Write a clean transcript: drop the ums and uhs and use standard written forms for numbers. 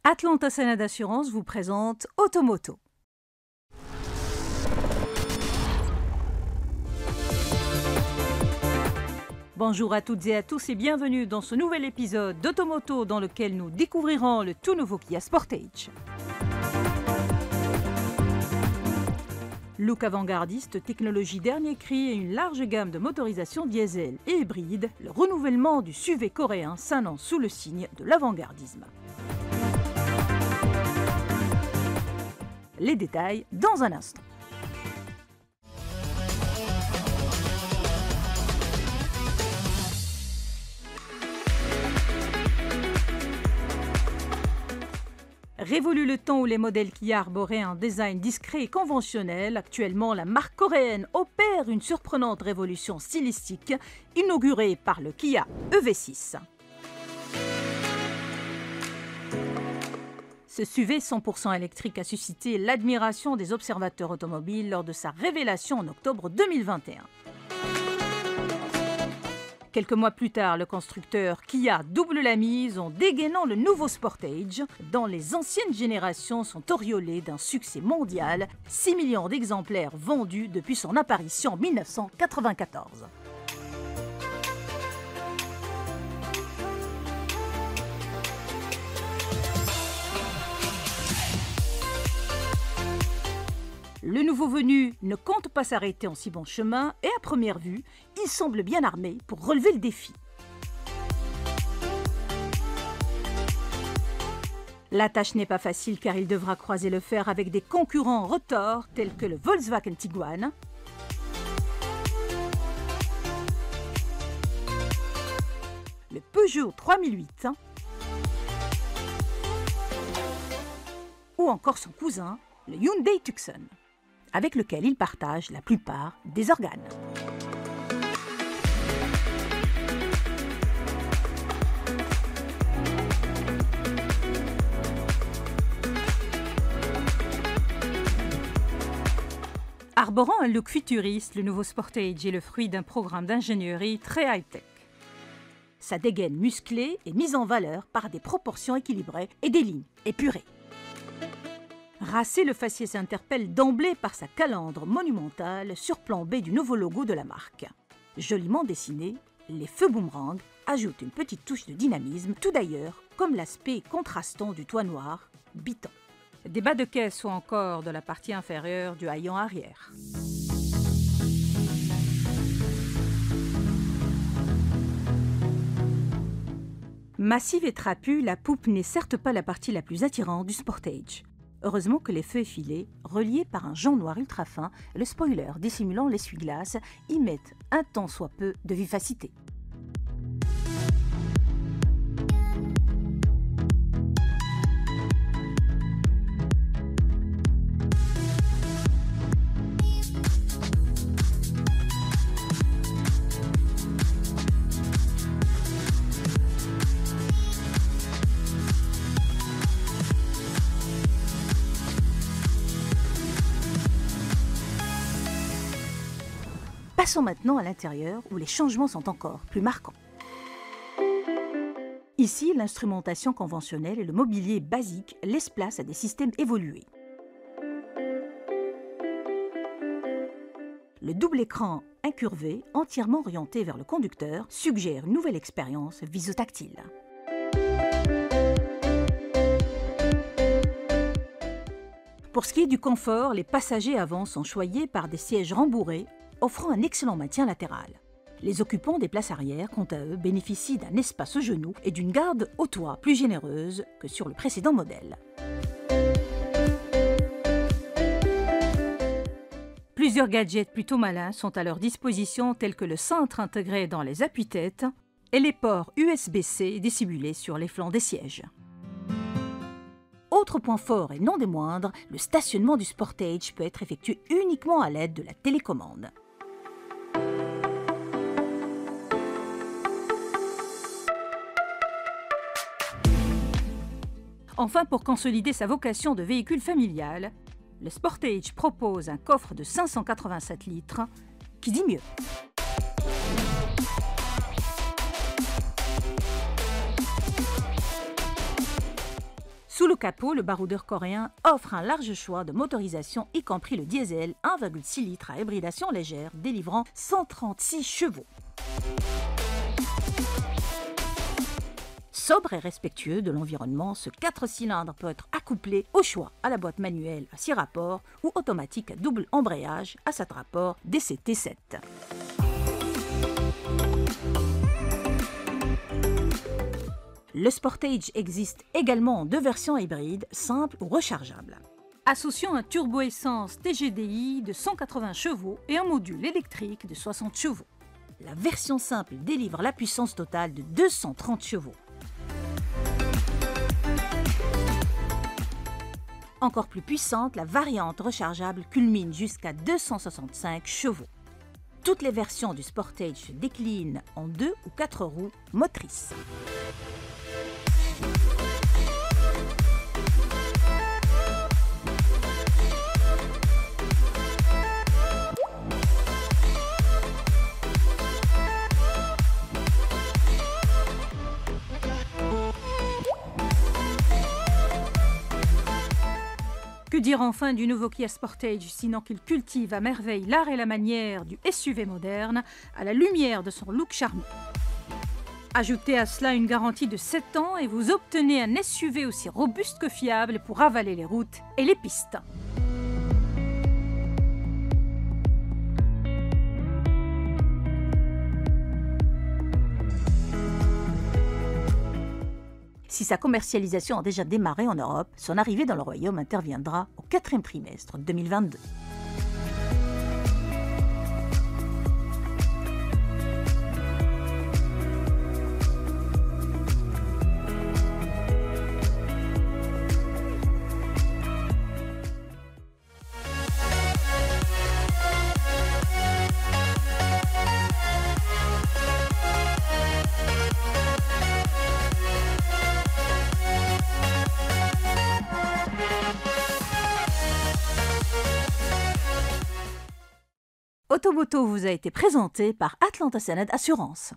Atlanta Sénat d'Assurance vous présente Automoto. Bonjour à toutes et à tous et bienvenue dans ce nouvel épisode d'Automoto dans lequel nous découvrirons le tout nouveau Kia Sportage. Look avant-gardiste, technologie dernier cri et une large gamme de motorisations diesel et hybrides, le renouvellement du SUV coréen s'annonce sous le signe de l'avant-gardisme. Les détails dans un instant. Révolu le temps où les modèles Kia arboraient un design discret et conventionnel, actuellement la marque coréenne opère une surprenante révolution stylistique inaugurée par le Kia EV6. Ce SUV 100% électrique a suscité l'admiration des observateurs automobiles lors de sa révélation en octobre 2021. Quelques mois plus tard, le constructeur Kia double la mise en dégainant le nouveau Sportage, dont les anciennes générations sont auréolées d'un succès mondial, 6 millions d'exemplaires vendus depuis son apparition en 1994. Le nouveau venu ne compte pas s'arrêter en si bon chemin et à première vue, il semble bien armé pour relever le défi. La tâche n'est pas facile car il devra croiser le fer avec des concurrents retors tels que le Volkswagen Tiguan, le Peugeot 3008 ou encore son cousin, le Hyundai Tucson, avec lequel il partage la plupart des organes. Arborant un look futuriste, le nouveau Sportage est le fruit d'un programme d'ingénierie très high-tech. Sa dégaine musclée est mise en valeur par des proportions équilibrées et des lignes épurées. Racé, le faciès s'interpelle d'emblée par sa calandre monumentale surplombée du nouveau logo de la marque. Joliment dessiné, les feux boomerang ajoutent une petite touche de dynamisme, tout d'ailleurs comme l'aspect contrastant du toit noir, biton. Des bas de caisse ou encore de la partie inférieure du haillon arrière. Massive et trapue, la poupe n'est certes pas la partie la plus attirante du Sportage. Heureusement que les feux effilés, reliés par un jonc noir ultra fin, le spoiler dissimulant l'essuie-glace, y mettent un tant soit peu de vivacité. Passons maintenant à l'intérieur où les changements sont encore plus marquants. Ici, l'instrumentation conventionnelle et le mobilier basique laissent place à des systèmes évolués. Le double écran incurvé, entièrement orienté vers le conducteur, suggère une nouvelle expérience visotactile. Pour ce qui est du confort, les passagers avant sont choyés par des sièges rembourrés, offrant un excellent maintien latéral. Les occupants des places arrière, quant à eux, bénéficient d'un espace au genou et d'une garde au toit plus généreuse que sur le précédent modèle. Plusieurs gadgets plutôt malins sont à leur disposition tels que le cintre intégré dans les appuis-têtes et les ports USB-C dissimulés sur les flancs des sièges. Autre point fort et non des moindres, le stationnement du Sportage peut être effectué uniquement à l'aide de la télécommande. Enfin, pour consolider sa vocation de véhicule familial, le Sportage propose un coffre de 587 litres qui dit mieux. Sous le capot, le baroudeur coréen offre un large choix de motorisation, y compris le diesel 1,6 litres à hybridation légère, délivrant 136 chevaux. Sobre et respectueux de l'environnement, ce 4 cylindres peut être accouplé au choix à la boîte manuelle à 6 rapports ou automatique à double embrayage à 7 rapports DCT7. Le Sportage existe également en 2 versions hybrides, simples ou rechargeables. Associant un turbo-essence TGDI de 180 chevaux et un module électrique de 60 chevaux. La version simple délivre la puissance totale de 230 chevaux. Encore plus puissante, la variante rechargeable culmine jusqu'à 265 chevaux. Toutes les versions du Sportage se déclinent en 2 ou 4 roues motrices. Que dire enfin du nouveau Kia Sportage, sinon qu'il cultive à merveille l'art et la manière du SUV moderne à la lumière de son look charmant. Ajoutez à cela une garantie de 7 ans et vous obtenez un SUV aussi robuste que fiable pour avaler les routes et les pistes. Si sa commercialisation a déjà démarré en Europe, son arrivée dans le Royaume interviendra au 4e trimestre 2022. Automoto vous a été présenté par Atlanta Sened Assurance.